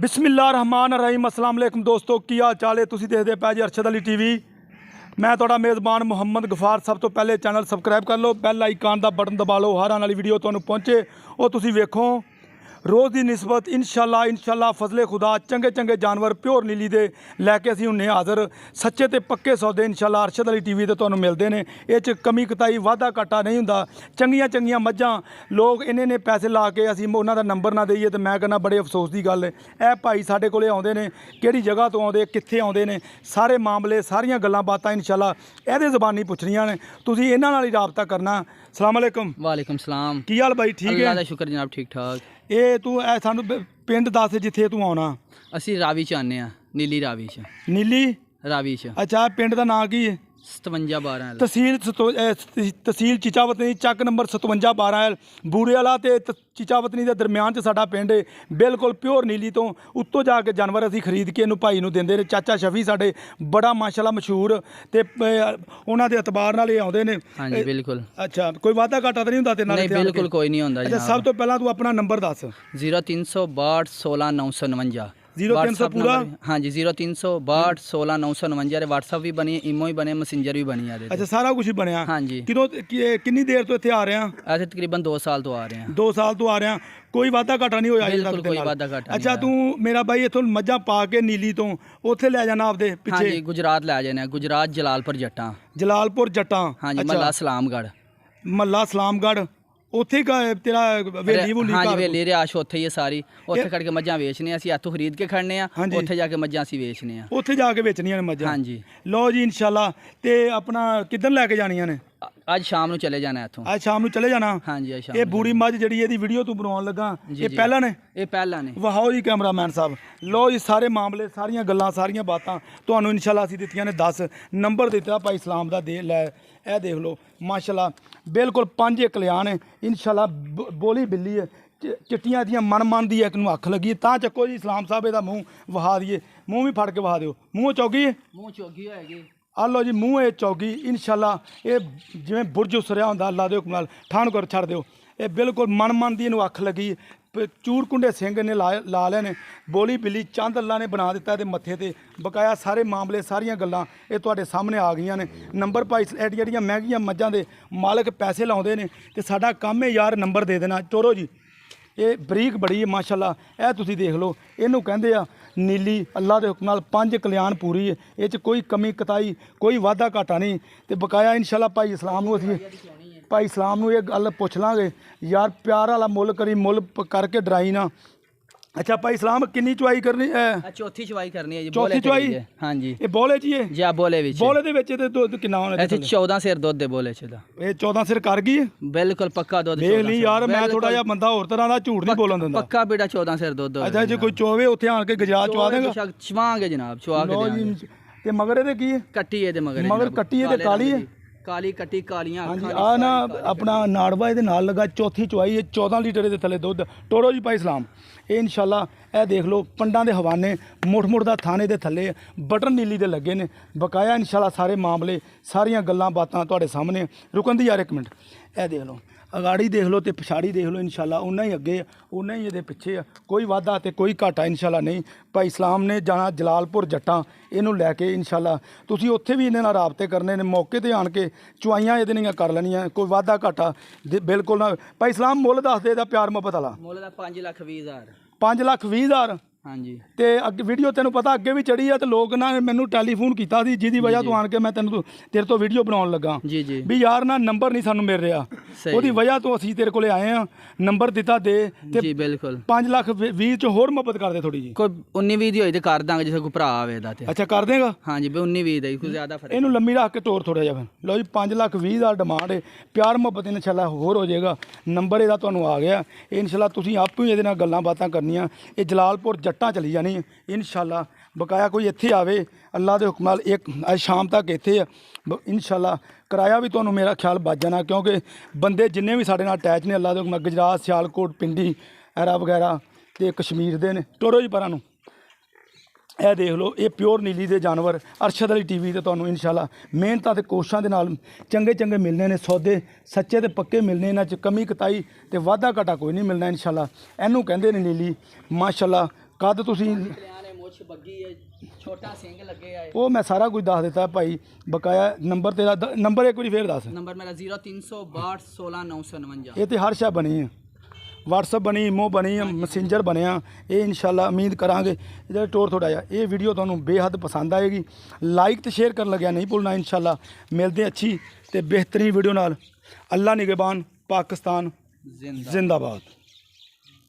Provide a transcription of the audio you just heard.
बिस्मिल्लाहिर्रहमानिर्रहीम अस्सलाम वालेकुम दोस्तों की हाल चाल है। तुसीं देखदे पए जी अरशद अली टीवी। मैं तुहाडा मेज़बान मुहम्मद गफार। सब तो पहले चैनल सबसक्राइब कर लो, बैल आइकन का बटन दबा लो, हर आने वाली वीडियो तुहानूं पहुँचे और तुसीं वेखो। रोज़ की निस्बत इंशाल्लाह फजले खुदा चंगे चंगे जानवर प्योर नीली दे लैके असीं हुन्ने हाज़र। सच्चे ते पक्के सौदे इंशाल्लाह अरशद अली टीवी ते तुहानूं मिलदे ने। इह च कमी कताई वाधा घाटा नहीं हुंदा। चंगियां चंगियां मੱਝਾਂ लोग इन्ने पैसे ला के असीं उन्हां दा नंबर ना देईए तो मैं कहना बड़े अफसोस की गल है। ਇਹ भाई साडे कोले आउंदे ने, किहड़ी जगह तो आउंदे, कित्थे आउंदे ने, सारे मामले सारियां गल्लां बातां इंशाल्लाह ਇਹਦੇ ਜ਼ਬਾਨੀ ਪੁੱਛਣੀਆਂ ਨੇ। ਤੁਸੀਂ ਇਹਨਾਂ ਨਾਲ ਹੀ ਰਾਬਤਾ ਕਰਨਾ। ਸਲਾਮ अलैकुम। वालेकुम सलाम। ਕੀ ਹਾਲ ਬਾਈ? ਠੀਕ अल्लाह है दा शुक्र जनाब, ठीक ठाक। ਇਹ ਤੂੰ ਸਾਨੂੰ ਪਿੰਡ ਦੱਸ ਜਿੱਥੇ ਤੂੰ ਆਉਣਾ। ਅਸੀਂ ਰਾਵੀ ਚ ਆਨੇ ਆ, ਨੀਲੀ ਰਾਵੀ ਚ। ਨੀਲੀ ਰਾਵੀ ਚ ਅੱਛਾ, ਪਿੰਡ ਦਾ ਨਾਂ ਕੀ ਹੈ? 5712 ਤਹਿਸੀਲ ਚੀਚਾਵਤਨੀ, ਚੱਕ ਨੰਬਰ 5712 ਬੂੜੇ ਵਾਲਾ ਤੇ ਚੀਚਾਵਤਨੀ ਦੇ ਦਰਮਿਆਨ 'ਚ ਸਾਡਾ ਪਿੰਡ ਹੈ। ਬਿਲਕੁਲ ਪਿਓਰ ਨੀਲੀ ਤੋਂ ਉੱਤੋਂ ਜਾ ਕੇ ਜਾਨਵਰ ਅਸੀਂ ਖਰੀਦ ਕੇ ਇਹਨੂੰ ਭਾਈ ਨੂੰ ਦਿੰਦੇ ਨੇ। ਚਾਚਾ ਸ਼ਫੀ ਸਾਡੇ ਬੜਾ ਮਾਸ਼ਾਅੱਲਾ ਮਸ਼ਹੂਰ ਤੇ ਉਹਨਾਂ ਦੇ ਇਤਬਾਰ ਨਾਲ ਇਹ ਆਉਂਦੇ ਨੇ। ਹਾਂਜੀ ਬਿਲकुल। ਅੱਛਾ, ਕੋਈ ਵਾਧਾ ਘਾਟਾ ਤਾਂ ਨਹੀਂ ਹੁੰਦਾ ਤੇ ਨਾਲ? ਨਹੀਂ ਬਿਲकुल ਕੋਈ ਨਹੀਂ ਹੁੰਦਾ ਅੱਛਾ, ਸਭ ਤੋਂ ਪਹਿਲਾਂ ਤੂੰ ਆਪਣਾ ਨੰਬਰ ਦੱਸ। 0362 16949। 0300 पूरा? हाँ जी, 0362 16949। WhatsApp भी बनी है, ईमो भी बने, मैसेंजर भी बनी है। अच्छा, सारा कुछ ही ਬਣਿਆ। हाँ जी। ਕਿੰਨੀ ਦੇਰ ਤੋਂ ਇੱਥੇ ਆ ਰਹੇ ਆ? ऐसे तकरीबन 2 साल तो आ रहे हैं। 2 ਸਾਲ ਤੋਂ ਆ ਰਹੇ ਆ। ਕੋਈ ਵਾਧਾ ਘਾਟਾ ਨਹੀਂ ਹੋਇਆ ਅਜੇ ਤੱਕ? ਬਿਲਕੁਲ ਕੋਈ ਵਾਧਾ ਘਾਟਾ ਅੱਛਾ, ਤੂੰ ਮੇਰਾ ਬਾਈ ਇੱਥੋਂ ਮੱਝਾਂ ਪਾ ਕੇ ਨੀਲੀ ਤੋਂ ਉੱਥੇ ਲੈ ਜਾਣਾ ਆਪਦੇ हाँ ਪਿੱਛੇ? जी, गुजरात लै जाने, गुजरात जलालपुर जट्टां। ਜਲਾਲਪੁਰ ਜੱਟਾਂ। हाँ जी, महला सलामगढ़। ਮੱਲਾ ਸਲਾਮਗੜ੍ਹ। ਉੱਥੇ ਹੀ ਤੇਰਾ ਵੇਲੀ ਵੂਲੀ? हाँ जी, ਵੇਲੀ ਰਿਹਾਇਸ਼ ਉੱਥੇ ਹੀ ਹੈ ਸਾਰੀ। ਉੱਥੇ ਖੜ ਕੇ ਮੱਝਾਂ ਵੇਚਣੇ, ਅਸੀਂ ਇੱਥੋਂ ਖਰੀਦ ਕੇ ਖੜਨੇ ਆ, ਉੱਥੇ ਜਾ ਕੇ ਮੱਝਾਂ ਅਸੀਂ ਵੇਚਣੇ ਆ। ਉੱਥੇ ਜਾ ਕੇ ਵੇਚਣੀਆਂ ਨੇ ਮੱਝਾਂ? ਹਾਂਜੀ। ਲਓ ਜੀ ਇਨਸ਼ਾਅੱਲਾ। ਤੇ ਆਪਣਾ ਕਿੱਦਣ ਲੈ ਕੇ ਜਾਣੀਆਂ ਨੇ? ਅੱਜ ਸ਼ਾਮ ਨੂੰ ਚਲੇ ਜਾਣਾ ਇੱਥੋਂ। ਅੱਜ ਸ਼ਾਮ ਨੂੰ ਚਲੇ ਜਾਣਾ? ਹਾਂਜੀ, ਅੱਜ ਸ਼ਾਮ ਇਹ ਬੂਰੀ ਮੱਝ ਜਿਹੜੀ ਇਹਦੀ ਵੀਡੀਓ ਤੂੰ ਬਣਾਉਣ ਲੱਗਾ, ਇਹ ਪਹਿਲਾਂ ਨੇ? ਇਹ ਪਹਿਲਾਂ ਨੇ। ਵਾਹੋ ਜੀ ਕੈਮਰਾਮੈਨ ਸਾਹਿਬ। ਲਓ ਜੀ, ਸਾਰੇ ਮਾਮਲੇ ਸਾਰੀਆਂ ਗੱਲਾਂ ਸਾਰੀਆਂ ਬਾਤਾਂ ਤੁਹਾਨੂੰ ਇਨਸ਼ਾਅੱਲਾ ਅਸੀਂ ਦਿੱਤੀਆਂ ਨੇ। 10 ਨੰਬਰ ਦਿੱਤਾ ਭਾਈ ਇਸਲਾਮ ਦਾ। ਦੇ ਲੈ ਇਹ ਦੇਖ ਲਓ ਮਾਸ਼ਾਅੱਲਾ, ਬਿਲਕੁਲ 5 ਕਲਿਆਣ ਹੈ ਇਨਸ਼ਾਅੱਲਾ। ਬੋਲੀ ਬਿੱਲੀ ਹੈ, ਚਿੱਟੀਆਂ ਦੀਆਂ ਮਨ ਦੀ ਇੱਕ ਨੂੰ ਅੱਖ ਲੱਗੀ ਤਾਂ ਚੱਕੋ ਜੀ ਇਸਲਾਮ ਸਾਹਿਬ ਇਹਦਾ ਮੂੰਹ ਵਹਾ ਦਈਏ। ਮੂੰਹ ਵੀ ਫੜ ਕੇ ਵਹਾ ਦਿਓ। ਮੂੰਹ ਚੌਗੀ ਹੈ? ਮੂੰਹ ਚੌਗੀ ਹੋਏਗੀ। ਆ ਲਓ ਜੀ, ਮੂੰਹ ਇਹ ਚੌਗੀ ਇਨਸ਼ਾਅੱਲਾ। ਇਹ ਜਿਵੇਂ ਬੁਰਜ ਉਸਰਿਆ ਹੁੰਦਾ ਅੱਲਾ ਦੇ ਹੁਕਮ ਨਾਲ, ਠਾਣ ਕਰ ਛੱਡ ਦਿਓ। ਇਹ ਬਿਲਕੁਲ ਮਨ ਦੀ ਇਹਨੂੰ ਅੱਖ ਲੱਗੀ। ਚੂਰ ਕੁੰਡੇ ਸਿੰਘ ਨੇ ਲਾ ਲਏ ਨੇ। ਬੋਲੀ ਬਿੱਲੀ ਚੰਦ ਅੱਲਾ ਨੇ ਬਣਾ ਦਿੱਤਾ ਇਹਦੇ ਮੱਥੇ ਤੇ। ਬਕਾਇਆ ਸਾਰੇ ਮਾਮਲੇ ਸਾਰੀਆਂ ਗੱਲਾਂ ਇਹ ਤੁਹਾਡੇ ਸਾਹਮਣੇ ਆ ਗਈਆਂ ਨੇ। ਨੰਬਰ ਭਾਈ ਜਿਹੜੀਆਂ ਮਹਿੰਗੀਆਂ ਮੱਝਾਂ ਦੇ ਮਾਲਕ ਪੈਸੇ ਲਾਉਂਦੇ ਨੇ ਤੇ ਸਾਡਾ ਕੰਮ ਹੈ ਯਾਰ ਨੰਬਰ ਦੇ ਦੇਣਾ। ਚੋਰੋ ਜੀ, ਇਹ ਬਰੀਕ ਬੜੀ ਹੈ ਮਾਸ਼ਾਅੱਲਾ। ਇਹ ਤੁਸੀਂ ਦੇਖ ਲਓ, ਇਹਨੂੰ ਕਹਿੰਦੇ ਆ ਨੀਲੀ। ਅੱਲਾ ਦੇ ਹੁਕਮ ਨਾਲ 5 ਕਲਿਆਣ ਪੂਰੀ ਹੈ। ਇਹ 'ਚ ਕੋਈ ਕਮੀ ਕਤਾਈ ਕੋਈ ਵਾਧਾ ਘਾਟਾ ਨਹੀਂ। ਤੇ ਬਕਾਇਆ ਇਨਸ਼ਾਅੱਲਾ ਭਾਈ ਇਸਲਾਮ ਨੂੰ ਅਸੀਂ ਭਾਈ ਇਸਲਾਮ ਨੂੰ ਇਹ ਗੱਲ ਪੁੱਛ ਲਾਂਗੇ ਯਾਰ, ਪਿਆਰ ਵਾਲਾ ਮੁੱਲ ਕਰੀ, ਮੁੱਲ ਕਰਕੇ ਡਰਾਈ ਨਾ। ਅੱਛਾ ਭਾਈ ਇਸਲਾਮ, ਕਿੰਨੀ ਚੁਆਈ ਕਰਨੀ? ਚੌਥੀ ਚੁਆਈ ਕਰਨੀ ਹੈ ਜੀ। ਚੌਥੀ ਚੁਆਈ? ਹਾਂ ਜੀ। ਇਹ ਬੋਲੇ ਜੀ? ਇਹ ਜੀ ਆ ਬੋਲੇ ਵਿੱਚ। ਬੋਲੇ ਦੇ ਵਿੱਚ ਤੇ ਦੁੱਧ ਕਿੰਨਾ ਹੋਣਾ? ਇੱਥੇ 14 ਸਿਰ ਦੁੱਧ ਦੇ ਬੋਲੇ ਚ ਦਾ। ਇਹ 14 ਸਿਰ ਕਰ ਗਈ? ਬਿਲਕੁਲ ਪੱਕਾ ਦੁੱਧ। ਦੇਖ ਲਈ ਯਾਰ, ਮੈਂ ਥੋੜਾ ਜਿਹਾ ਬੰਦਾ ਹੋਰ ਤਰ੍ਹਾਂ ਦਾ ਝੂਠ ਨਹੀਂ ਬੋਲਣ ਦਿੰਦਾ। ਪੱਕਾ ਬੇਟਾ 14 ਸਿਰ ਦੁੱਧ। ਅੱਛਾ, ਜੇ ਕੋਈ ਚੋਵੇ ਉੱਥੇ ਆਣ ਕੇ ਗੁਜਰਾਤ ਚਵਾ ਦੇਗਾ? ਚਵਾਂਗੇ ਜਨਾਬ, ਚਵਾ ਕੇ ਦੇਵਾਂਗੇ। ਤੇ ਮਗਰ ਇਹਦੇ ਕੀ ਹੈ? ਕੱਟੀ ਇਹਦੇ ਮਗਰ ਕੱਟੀ ਇਹਦੇ ਕਾਲੀ ਹੈ? ਕਾਲੀ ਕੱਟੀ, ਕਾਲੀਆਂ ਹਾਂਜੀ। ਆ ਨਾ ਆਪਣਾ ਨਾੜਵਾ ਇਹਦੇ ਨਾਲ ਲੱਗਾ। ਚੌਥੀ ਚੁਆਈ ਹੈ, 14 ਲੀਟਰ ਦੇ ਥੱਲੇ ਦੁੱਧ। ਟੋਰੋ ਜੀ ਭਾਈ ਇਸਲਾਮ। ਇਹ ਇਨਸ਼ਾਅੱਲਾ ਇਹ ਦੇਖ ਲਓ ਪੰਡਾਂ ਦੇ ਹਵਾਨੇ, ਮੁੱਠ ਦਾ ਥਾਣੇ ਦੇ ਥੱਲੇ ਬਟਨ ਨੀਲੀ ਦੇ ਲੱਗੇ ਨੇ। ਬਕਾਇਆ ਇਨਸ਼ਾਅੱਲਾ ਸਾਰੇ ਮਾਮਲੇ ਸਾਰੀਆਂ ਗੱਲਾਂ ਬਾਤਾਂ ਤੁਹਾਡੇ ਸਾਹਮਣੇ। ਰੁਕਣ ਦੀ ਯਾਰ ਇੱਕ ਮਿੰਟ। ਇਹ ਦੇਖ ਲਓ ਅਗਾੜੀ ਦੇਖ ਲਓ ਤੇ ਪਛਾੜੀ ਦੇਖ ਲਓ। ਇਨਸ਼ਾਅੱਲਾ ਉਨਾ ਹੀ ਅੱਗੇ, ਉਨਾ ਹੀ ਇਹਦੇ ਪਿੱਛੇ ਆ। ਕੋਈ ਵਾਧਾ ਤੇ ਕੋਈ ਘਾਟਾ ਇਨਸ਼ਾਅੱਲਾ ਨਹੀਂ। ਭਾਈ ਇਸਲਾਮ ਨੇ ਜਾਣਾ ਜਲਾਲਪੁਰ ਜੱਟਾਂ, ਇਹਨੂੰ ਲੈ ਕੇ ਇਨਸ਼ਾਅੱਲਾ ਤੁਸੀਂ ਉੱਥੇ ਵੀ ਇਹਨਾਂ ਨਾਲ ਰਾਬਤੇ ਕਰਨੇ ਨੇ। ਮੌਕੇ ਤੇ ਆਣ ਕੇ ਚੁਆਈਆਂ ਇਹਦੇ ਦੀਆਂ ਕਰ ਲੈਣੀਆਂ। ਕੋਈ ਵਾਧਾ ਘਾਟਾ ਬਿਲਕੁਲ ਨਾ। ਭਾਈ ਇਸਲਾਮ ਮੁੱਲ ਦੱਸ ਦੇ ਇਹਦਾ ਪਿਆਰ ਮੁਹੱਬਤ ਵਾਲਾ। ਮੁੱਲ ਦਾ 5,20,000। 5,20,000? ਹਾਂਜੀ। ਤੇ ਅੱਗੇ ਵੀਡੀਓ ਤੈਨੂੰ ਪਤਾ ਅੱਗੇ ਵੀ ਚੜੀ ਆ ਤੇ ਲੋਕ ਨਾ ਮੈਨੂੰ ਟੈਲੀਫੋਨ ਕੀਤਾ ਸੀ, ਜਿਹਦੀ ਵਜ੍ਹਾ ਤੋਂ ਆਣ ਕੇ ਮੈਂ ਤੇਰੇ ਤੋਂ ਵੀਡੀਓ ਬਣਾਉਣ ਲੱਗਾ ਜੀ ਜੀ ਵੀ ਯਾਰ ਨਾ ਨੰਬਰ ਨਹੀਂ ਸਾਨੂੰ ਮਿਲ ਰਿਹਾ। ਉਹਦੀ ਵਜ੍ਹਾ ਤੋਂ ਅਸੀਂ ਤੇਰੇ ਕੋਲੇ ਆਏ ਆ। ਨੰਬਰ ਦਿੱਤਾ ਦੇ ਤੇ ਜੀ ਬਿਲਕੁਲ 5,20,000 ਚ ਹੋਰ ਮੁਹੱਬਤ ਕਰਦੇ ਥੋੜੀ ਜੀ। ਕੋਈ 19-20 ਦੀ ਹੋਈ ਤੇ ਕਰ ਦਾਂਗੇ, ਜਿਵੇਂ ਕੋਈ ਭਰਾ ਆਵੇ ਦਾ ਤੇ। ਅੱਛਾ, ਕਰ ਦੇਗਾ? ਹਾਂਜੀ ਵੀ 19-20 ਦਾ ਕੋਈ ਜ਼ਿਆਦਾ ਫਰਕ। ਇਹਨੂੰ ਲੰਮੀ ਰੱਖ ਕੇ ਤੋਰ ਥੋੜਾ ਜਿਹਾ। ਫਿਰ ਲਓ ਜੀ, 5,20,000 ਡਿਮਾਂਡ ਹੈ। ਪਿਆਰ ਮੁਹੱਬਤ ਇਨਸ਼ਾਅੱਲਾ ਹੋਰ ਹੋ ਜਾਏਗਾ। ਨੰਬਰ ਇਹਦਾ ਤੁਹਾਨੂੰ ਆ ਗਿਆ। ਇਨਸ਼ਾਅੱਲਾ ਤੁਸੀਂ ਆਪੇ ਹੀ ਇਹਦੇ ਨਾਲ ਗੱਲਾਂ ਬਾਤਾਂ ਕਰਨੀਆਂ। ਇਹ ਜਲਾਲਪੁਰ ਜੱਟਾਂ ਚਲੀ ਜਾਣੀ ਇਨਸ਼ਾਅੱਲਾ। ਬਕਾਇਆ ਕੋਈ ਇੱਥੇ ਆਵੇ ਅੱਲਾ ਦੇ ਹੁਕਮ ਨਾਲ ਇੱਕ ਅੱਜ ਸ਼ਾਮ ਤੱਕ ਇੱਥੇ ਆ ਇਨਸ਼ਾਅੱਲਾ। ਕਿਰਾਇਆ ਵੀ ਤੁਹਾਨੂੰ ਮੇਰਾ ਖਿਆਲ ਬਚ ਜਾਣਾ, ਕਿਉਂਕਿ ਬੰਦੇ ਜਿੰਨੇ ਵੀ ਸਾਡੇ ਨਾਲ ਅਟੈਚ ਨੇ ਅੱਲਾ ਦੇ ਹੁਕਮ ਨਾਲ, ਗੁਜਰਾਤ, ਸਿਆਲਕੋਟ, ਪਿੰਡੀ, ਐਰਾ ਵਗੈਰਾ ਤੇ ਕਸ਼ਮੀਰ ਦੇ ਨੇ। ਟੋਰੋ ਜੀ ਪਰਾਂ ਨੂੰ। ਇਹ ਦੇਖ ਲਓ, ਇਹ ਪਿਓਰ ਨੀਲੀ ਦੇ ਜਾਨਵਰ ਅਰਸ਼ਦ ਅਲੀ ਟੀਵੀ ਤੇ ਤੁਹਾਨੂੰ ਇਨਸ਼ਾਅੱਲਾ ਮਿਹਨਤਾਂ ਤੇ ਕੋਸ਼ਿਸ਼ਾਂ ਦੇ ਨਾਲ ਚੰਗੇ ਮਿਲਨੇ ਨੇ। ਸੌਦੇ ਸੱਚੇ ਤੇ ਪੱਕੇ ਮਿਲਨੇ। ਇਹਨਾਂ 'ਚ ਕਮੀ ਕਤਾਈ ਤੇ ਵਾਧਾ ਘਾਟਾ ਕੋਈ ਨਹੀਂ ਮਿਲਣਾ ਇਨਸ਼ਾਅੱਲਾ। ਇਹਨੂੰ ਕਹਿੰਦੇ ਨੇ ਨੀਲੀ ਮਾਸ਼ਾਅੱਲਾ। ਕੱਦ ਤੁਸੀਂ ਕਲਿਆਂ ਨੇ ਮੁੱਛ ਬੱਗੀ ਹੈ, ਛੋਟਾ ਸਿੰਘ ਲੱਗੇ ਆ। ਉਹ ਮੈਂ ਸਾਰਾ ਕੁਝ ਦੱਸ ਦਿੱਤਾ ਭਾਈ ਬਕਾਇਆ। ਨੰਬਰ ਤੇਰਾ ਨੰਬਰ ਇੱਕ ਵਾਰੀ ਫੇਰ ਦੱਸ। ਨੰਬਰ ਮੇਰਾ 0362161949। ਇਹ ਤੇ ਹਰ ਸ਼ਾ ਬਣੀ ਹੈ, WhatsApp ਬਣੀ, ਇਮੋ ਬਣੀ ਆ, ਮੈਸੇਂਜਰ ਬਣਿਆ। ਇਹ ਇਨਸ਼ਾਅੱਲਾ ਉਮੀਦ ਕਰਾਂਗੇ ਜਿਹੜਾ ਟੋਰ ਥੋੜਾ ਜਿਹਾ ਇਹ ਵੀਡੀਓ ਤੁਹਾਨੂੰ ਬੇਹੱਦ ਪਸੰਦ ਆਏਗੀ। ਲਾਈਕ ਤੇ ਸ਼ੇਅਰ ਕਰਨ ਲੱਗਿਆ ਨਹੀਂ ਭੁੱਲਣਾ। ਇਨਸ਼ਾਅੱਲਾ ਮਿਲਦੇ ਅੱਛੀ ਤੇ ਬਿਹਤਰੀਨ ਵੀਡੀਓ ਨਾਲ। ਅੱਲਾ ਨਿਗਹਿਬਾਨ, ਪਾਕਿਸਤਾਨ ਜ਼ਿੰਦਾ ਜ਼ਿੰਦਾਬਾਦ।